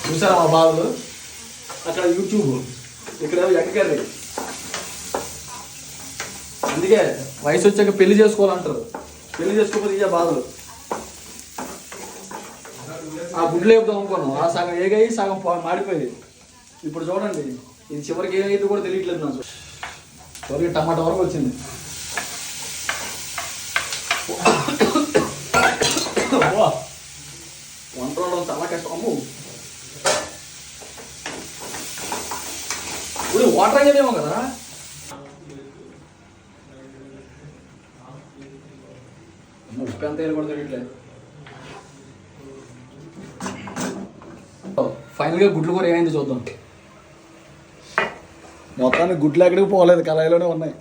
చూసారా మా బాబులు అక్కడ యూట్యూబ్ ఇక్కడ ఎగ్ కర్రీ. అందుకే వయసు వచ్చాక పెళ్లి చేసుకోవాలంటారు. పెళ్లి చేసుకోకపోతే ఇదే బాధలు. ఆ గుడ్లు వేపుదాం అనుకున్నాం, ఆ సగం ఏగాయి సగం మాడిపోయింది. ఇప్పుడు చూడండి ఇది చివరికి ఏమైతే కూడా తెలియట్లేదు నాకు. చివరికి టమాటా వరకు వచ్చింది. వంట వండడం చాలా కష్టం. అమ్ము ఇప్పుడు వాటర్ అయ్యేదేమో కదా. ఉప్పు ఎంత వేయాలి కూడా తెలియట్లేదు. ఫైనల్గా గుడ్లు కూర ఏమైంది చూద్దాం. మొత్తానికి గుడ్లు ఎక్కడికి పోలేదు, కళాయిలోనే ఉన్నాయి.